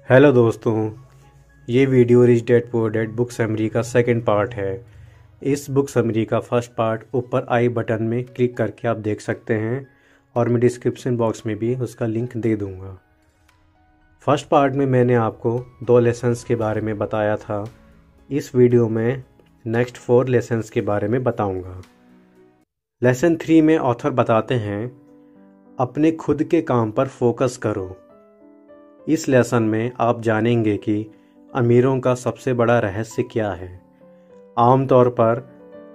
Hello दोस्तों, ये video rich dad poor dad book summary का सेकंड पार्ट है। इस बुक समरी का फर्स्ट पार्ट ऊपर आई बटन में क्लिक करके आप देख सकते हैं और मैं डिस्क्रिप्शन बॉक्स में भी उसका लिंक दे दूंगा। फर्स्ट पार्ट में मैंने आपको 2 लेसन्स के बारे में बताया था। इस वीडियो में नेक्स्ट 4 लेसन्स के बारे में बताऊंगा। लेसन 3 में ऑथर बताते हैं, अपने खुद के काम पर फोकस करो। इस लेसन में आप जानेंगे कि अमीरों का सबसे बड़ा रहस्य क्या है। आमतौर पर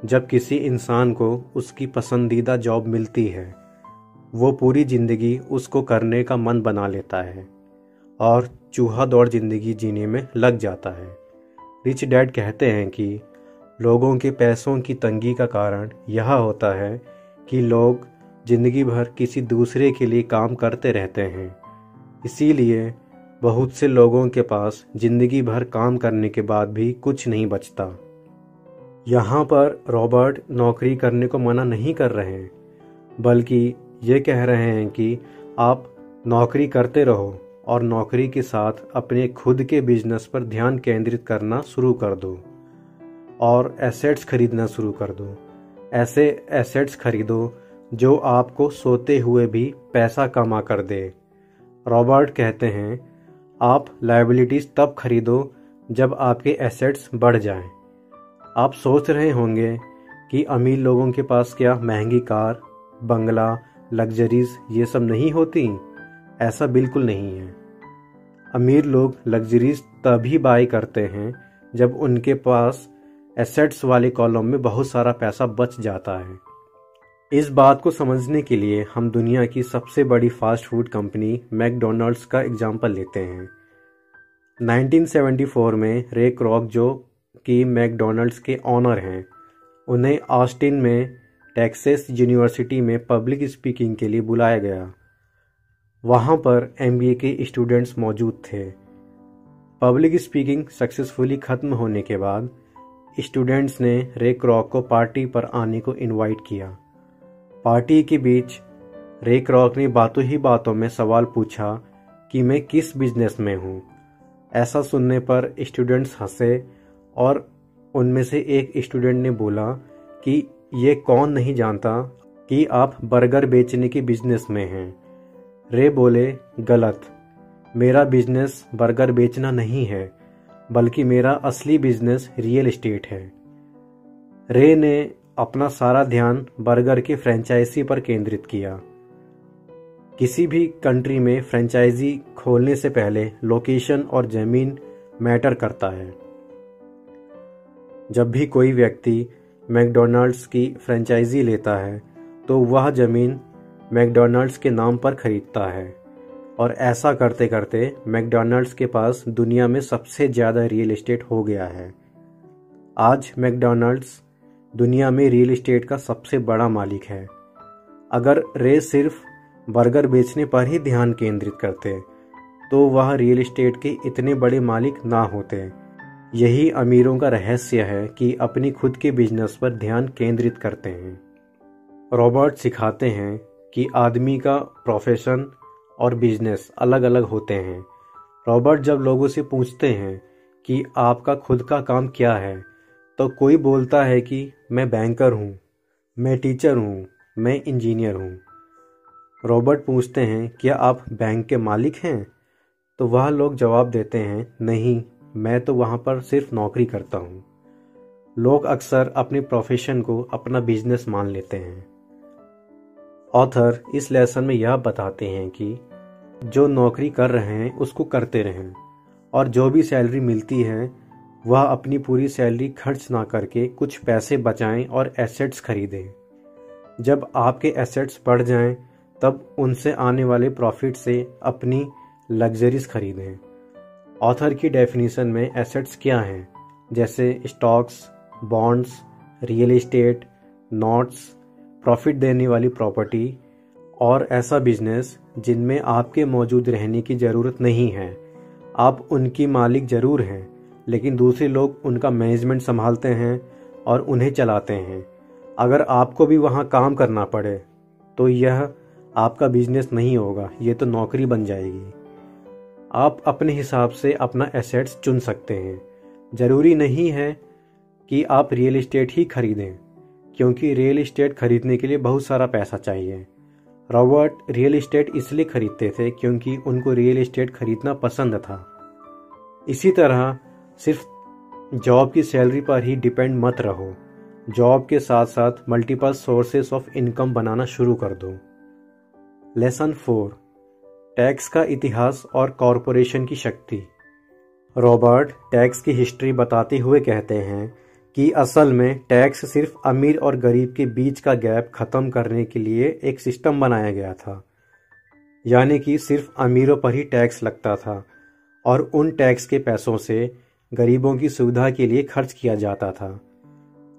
जब किसी इंसान को उसकी पसंदीदा जॉब मिलती है, वो पूरी ज़िंदगी उसको करने का मन बना लेता है और चूहा दौड़ ज़िंदगी जीने में लग जाता है। रिच डैड कहते हैं कि लोगों के पैसों की तंगी का कारण यह होता है कि लोग ज़िंदगी भर किसी दूसरे के लिए काम करते रहते हैं। इसीलिए बहुत से लोगों के पास जिंदगी भर काम करने के बाद भी कुछ नहीं बचता। यहाँ पर रॉबर्ट नौकरी करने को मना नहीं कर रहे हैं, बल्कि ये कह रहे हैं कि आप नौकरी करते रहो और नौकरी के साथ अपने खुद के बिजनेस पर ध्यान केंद्रित करना शुरू कर दो और एसेट्स खरीदना शुरू कर दो। ऐसे एसेट्स खरीदो जो आपको सोते हुए भी पैसा कमा कर दे। रॉबर्ट कहते हैं, आप लायबिलिटीज़ तब खरीदो जब आपके एसेट्स बढ़ जाएं। आप सोच रहे होंगे कि अमीर लोगों के पास क्या महंगी कार, बंगला, लग्जरीज ये सब नहीं होती? ऐसा बिल्कुल नहीं है। अमीर लोग लग्जरीज तभी बाय करते हैं जब उनके पास एसेट्स वाले कॉलम में बहुत सारा पैसा बच जाता है। इस बात को समझने के लिए हम दुनिया की सबसे बड़ी फास्ट फूड कंपनी मैकडॉनल्ड्स का एग्जाम्पल लेते हैं। 1974 में रे क्रॉक, जो कि मैकडॉनल्ड्स के ऑनर हैं, उन्हें ऑस्टिन में टेक्सास यूनिवर्सिटी में पब्लिक स्पीकिंग के लिए बुलाया गया। वहाँ पर MBA के स्टूडेंट्स मौजूद थे। पब्लिक स्पीकिंग सक्सेसफुली ख़त्म होने के बाद स्टूडेंट्स ने रे क्रॉक को पार्टी पर आने को इनवाइट किया। पार्टी के बीच रे क्रॉक ने बातों ही बातों में सवाल पूछा कि मैं किस बिजनेस में हूँ। ऐसा सुनने पर स्टूडेंट्स हंसे और उनमें से एक स्टूडेंट ने बोला कि ये कौन नहीं जानता कि आप बर्गर बेचने के बिजनेस में हैं। रे बोले, गलत, मेरा बिजनेस बर्गर बेचना नहीं है, बल्कि मेरा असली बिजनेस रियल एस्टेट है। रे ने अपना सारा ध्यान बर्गर के फ्रेंचाइजी पर केंद्रित किया। किसी भी कंट्री में फ्रेंचाइजी खोलने से पहले लोकेशन और ज़मीन मैटर करता है। जब भी कोई व्यक्ति मैकडॉनल्ड्स की फ्रेंचाइजी लेता है तो वह ज़मीन मैकडॉनल्ड्स के नाम पर खरीदता है और ऐसा करते करते मैकडॉनल्ड्स के पास दुनिया में सबसे ज़्यादा रियल एस्टेट हो गया है। आज मैकडॉनल्ड्स दुनिया में रियल एस्टेट का सबसे बड़ा मालिक है। अगर रे सिर्फ बर्गर बेचने पर ही ध्यान केंद्रित करते तो वह रियल एस्टेट के इतने बड़े मालिक ना होते। यही अमीरों का रहस्य है कि अपनी खुद के बिजनेस पर ध्यान केंद्रित करते हैं। रॉबर्ट सिखाते हैं कि आदमी का प्रोफेशन और बिजनेस अलग अलग होते हैं। रॉबर्ट जब लोगों से पूछते हैं कि आपका खुद का काम क्या है, तो कोई बोलता है कि मैं बैंकर हूँ, मैं टीचर हूँ, मैं इंजीनियर हूँ। रॉबर्ट पूछते हैं, क्या आप बैंक के मालिक हैं? तो वह लोग जवाब देते हैं, नहीं, मैं तो वहाँ पर सिर्फ नौकरी करता हूँ। लोग अक्सर अपने प्रोफेशन को अपना बिजनेस मान लेते हैं। ऑथर इस लेसन में यह बताते हैं कि जो नौकरी कर रहे हैं उसको करते रहें और जो भी सैलरी मिलती है वह अपनी पूरी सैलरी खर्च ना करके कुछ पैसे बचाएं और एसेट्स खरीदें। जब आपके एसेट्स बढ़ जाएं तब उनसे आने वाले प्रॉफिट से अपनी लग्जरीज खरीदें। ऑथर की डेफिनेशन में एसेट्स क्या हैं, जैसे stocks, bonds, real estate, notes, profit देने वाली प्रॉपर्टी और ऐसा बिजनेस जिनमें आपके मौजूद रहने की ज़रूरत नहीं है। आप उनकी मालिक ज़रूर हैं, लेकिन दूसरे लोग उनका मैनेजमेंट संभालते हैं और उन्हें चलाते हैं। अगर आपको भी वहाँ काम करना पड़े तो यह आपका बिजनेस नहीं होगा, ये तो नौकरी बन जाएगी। आप अपने हिसाब से अपना एसेट्स चुन सकते हैं। ज़रूरी नहीं है कि आप रियल एस्टेट ही खरीदें, क्योंकि रियल एस्टेट खरीदने के लिए बहुत सारा पैसा चाहिए। रॉबर्ट रियल एस्टेट इसलिए खरीदते थे क्योंकि उनको रियल एस्टेट खरीदना पसंद था। इसी तरह सिर्फ जॉब की सैलरी पर ही डिपेंड मत रहो। जॉब के साथ साथ मल्टीपल सोर्सेस ऑफ इनकम बनाना शुरू कर दो। लेसन 4, टैक्स का इतिहास और कॉरपोरेशन की शक्ति। रॉबर्ट टैक्स की हिस्ट्री बताते हुए कहते हैं कि असल में टैक्स सिर्फ अमीर और गरीब के बीच का गैप खत्म करने के लिए एक सिस्टम बनाया गया था। यानी कि सिर्फ अमीरों पर ही टैक्स लगता था और उन टैक्स के पैसों से गरीबों की सुविधा के लिए खर्च किया जाता था।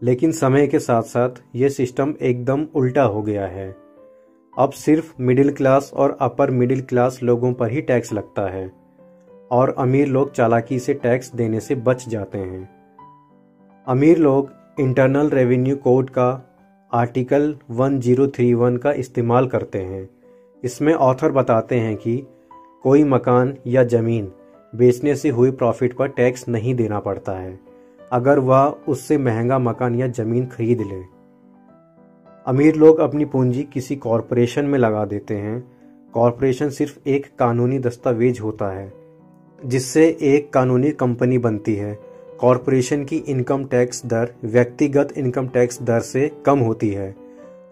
लेकिन समय के साथ साथ ये सिस्टम एकदम उल्टा हो गया है। अब सिर्फ मिडिल क्लास और अपर मिडिल क्लास लोगों पर ही टैक्स लगता है और अमीर लोग चालाकी से टैक्स देने से बच जाते हैं। अमीर लोग इंटरनल रेवेन्यू कोड का आर्टिकल 1031 का इस्तेमाल करते हैं। इसमें ऑथर बताते हैं कि कोई मकान या ज़मीन बेचने से हुई प्रॉफिट पर टैक्स नहीं देना पड़ता है अगर वह उससे महंगा मकान या ज़मीन खरीद ले। अमीर लोग अपनी पूंजी किसी कॉरपोरेशन में लगा देते हैं। कॉरपोरेशन सिर्फ एक कानूनी दस्तावेज होता है जिससे एक कानूनी कंपनी बनती है। कॉरपोरेशन की इनकम टैक्स दर व्यक्तिगत इनकम टैक्स दर से कम होती है।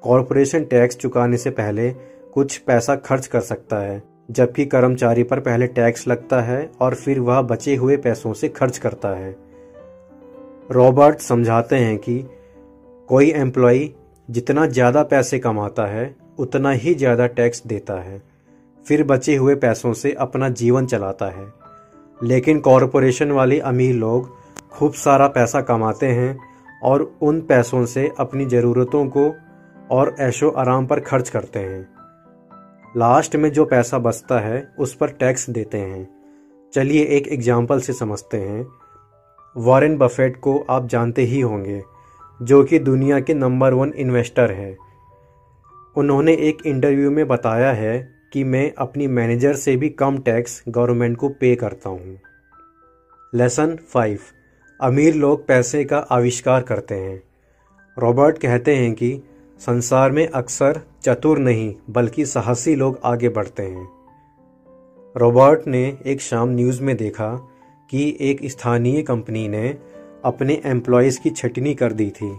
कॉरपोरेशन टैक्स चुकाने से पहले कुछ पैसा खर्च कर सकता है, जबकि कर्मचारी पर पहले टैक्स लगता है और फिर वह बचे हुए पैसों से खर्च करता है। रॉबर्ट समझाते हैं कि कोई एम्प्लॉय जितना ज़्यादा पैसे कमाता है उतना ही ज़्यादा टैक्स देता है, फिर बचे हुए पैसों से अपना जीवन चलाता है। लेकिन कॉरपोरेशन वाले अमीर लोग खूब सारा पैसा कमाते हैं और उन पैसों से अपनी ज़रूरतों को और ऐशो आराम पर खर्च करते हैं। लास्ट में जो पैसा बचता है उस पर टैक्स देते हैं। चलिए एक एग्जाम्पल से समझते हैं। वॉरेन बफेट को आप जानते ही होंगे, जो कि दुनिया के नंबर 1 इन्वेस्टर है। उन्होंने एक इंटरव्यू में बताया है कि मैं अपनी मैनेजर से भी कम टैक्स गवर्नमेंट को पे करता हूँ। लेसन 5, अमीर लोग पैसे का आविष्कार करते हैं। रॉबर्ट कहते हैं कि संसार में अक्सर चतुर नहीं बल्कि साहसी लोग आगे बढ़ते हैं। रॉबर्ट ने एक शाम न्यूज़ में देखा कि एक स्थानीय कंपनी ने अपने एम्प्लॉयज़ की छटनी कर दी थी,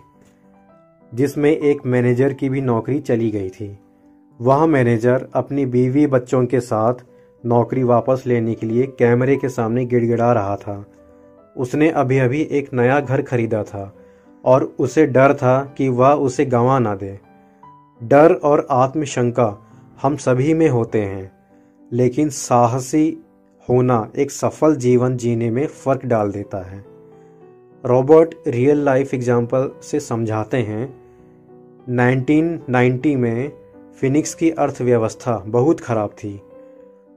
जिसमें एक मैनेजर की भी नौकरी चली गई थी। वह मैनेजर अपनी बीवी बच्चों के साथ नौकरी वापस लेने के लिए कैमरे के सामने गिड़गिड़ा रहा था। उसने अभी अभी एक नया घर खरीदा था और उसे डर था कि वह उसे गंवा ना दे। डर और आत्मशंका हम सभी में होते हैं, लेकिन साहसी होना एक सफल जीवन जीने में फ़र्क डाल देता है। रॉबर्ट रियल लाइफ एग्जाम्पल से समझाते हैं। 1990 में फिनिक्स की अर्थव्यवस्था बहुत ख़राब थी।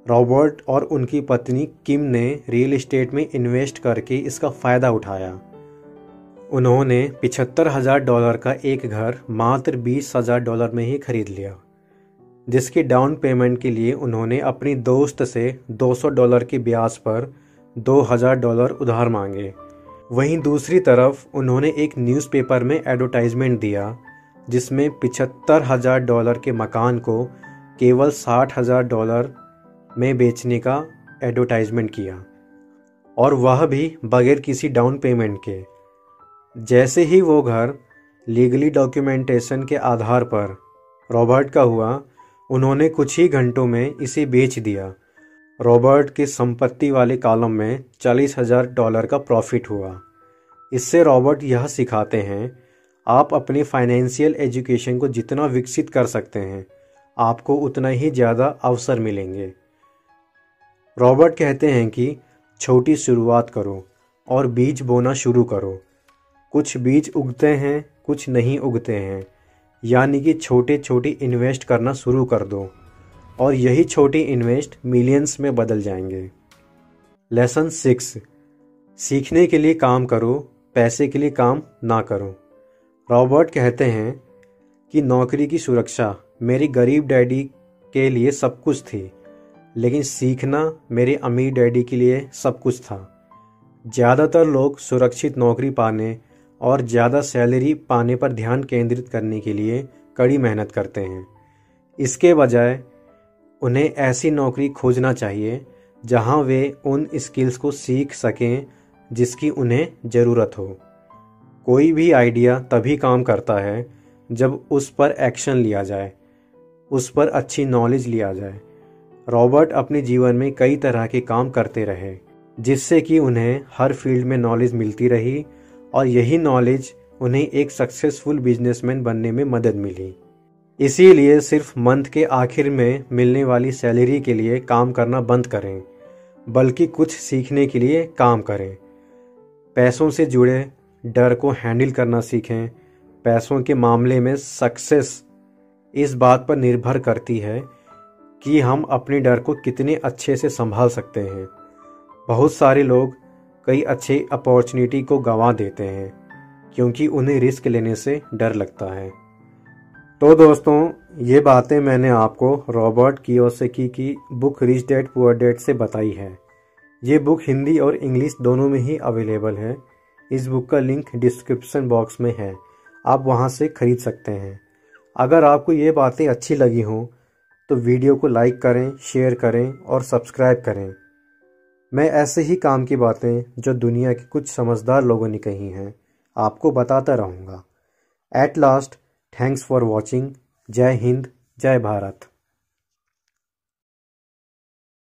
रॉबर्ट और उनकी पत्नी किम ने रियल एस्टेट में इन्वेस्ट करके इसका फ़ायदा उठाया। उन्होंने $75,000 का एक घर मात्र $20,000 में ही खरीद लिया, जिसकी डाउन पेमेंट के लिए उन्होंने अपनी दोस्त से $200 के ब्याज पर $2,000 उधार मांगे। वहीं दूसरी तरफ उन्होंने एक न्यूज़पेपर में एडवर्टाइजमेंट दिया जिसमें $75,000 के मकान को केवल $60,000 में बेचने का एडवर्टाइजमेंट किया, और वह भी बगैर किसी डाउन पेमेंट के। जैसे ही वो घर लीगली डॉक्यूमेंटेशन के आधार पर रॉबर्ट का हुआ, उन्होंने कुछ ही घंटों में इसे बेच दिया। रॉबर्ट के संपत्ति वाले कॉलम में $40,000 का प्रॉफिट हुआ। इससे रॉबर्ट यह सिखाते हैं, आप अपने फाइनेंशियल एजुकेशन को जितना विकसित कर सकते हैं, आपको उतना ही ज़्यादा अवसर मिलेंगे। रॉबर्ट कहते हैं कि छोटी शुरुआत करो और बीज बोना शुरू करो। कुछ बीज उगते हैं, कुछ नहीं उगते हैं, यानी कि छोटे छोटे इन्वेस्ट करना शुरू कर दो और यही छोटे इन्वेस्ट मिलियंस में बदल जाएंगे। लेसन 6, सीखने के लिए काम करो, पैसे के लिए काम ना करो। रॉबर्ट कहते हैं कि नौकरी की सुरक्षा मेरी गरीब डैडी के लिए सब कुछ थी, लेकिन सीखना मेरे अमीर डैडी के लिए सब कुछ था। ज़्यादातर लोग सुरक्षित नौकरी पाने और ज़्यादा सैलरी पाने पर ध्यान केंद्रित करने के लिए कड़ी मेहनत करते हैं। इसके बजाय उन्हें ऐसी नौकरी खोजना चाहिए जहां वे उन स्किल्स को सीख सकें जिसकी उन्हें ज़रूरत हो। कोई भी आइडिया तभी काम करता है जब उस पर एक्शन लिया जाए, उस पर अच्छी नॉलेज लिया जाए। रॉबर्ट अपने जीवन में कई तरह के काम करते रहे, जिससे कि उन्हें हर फील्ड में नॉलेज मिलती रही और यही नॉलेज उन्हें एक सक्सेसफुल बिजनेसमैन बनने में मदद मिली। इसीलिए सिर्फ मंथ के आखिर में मिलने वाली सैलरी के लिए काम करना बंद करें, बल्कि कुछ सीखने के लिए काम करें। पैसों से जुड़े डर को हैंडल करना सीखें। पैसों के मामले में सक्सेस इस बात पर निर्भर करती है कि हम अपने डर को कितने अच्छे से संभाल सकते हैं। बहुत सारे लोग कई अच्छे अपॉर्चुनिटी को गंवा देते हैं क्योंकि उन्हें रिस्क लेने से डर लगता है। तो दोस्तों, ये बातें मैंने आपको रॉबर्ट कियोसाकी की book rich dad poor dad से बताई है। ये बुक हिंदी और इंग्लिश दोनों में ही अवेलेबल है। इस बुक का लिंक डिस्क्रिप्शन बॉक्स में है, आप वहाँ से खरीद सकते हैं। अगर आपको ये बातें अच्छी लगी हों तो वीडियो को लाइक करें, शेयर करें और सब्सक्राइब करें। मैं ऐसे ही काम की बातें जो दुनिया के कुछ समझदार लोगों ने कही हैं आपको बताता रहूँगा। At last, thanks for watching. जय हिंद, जय भारत।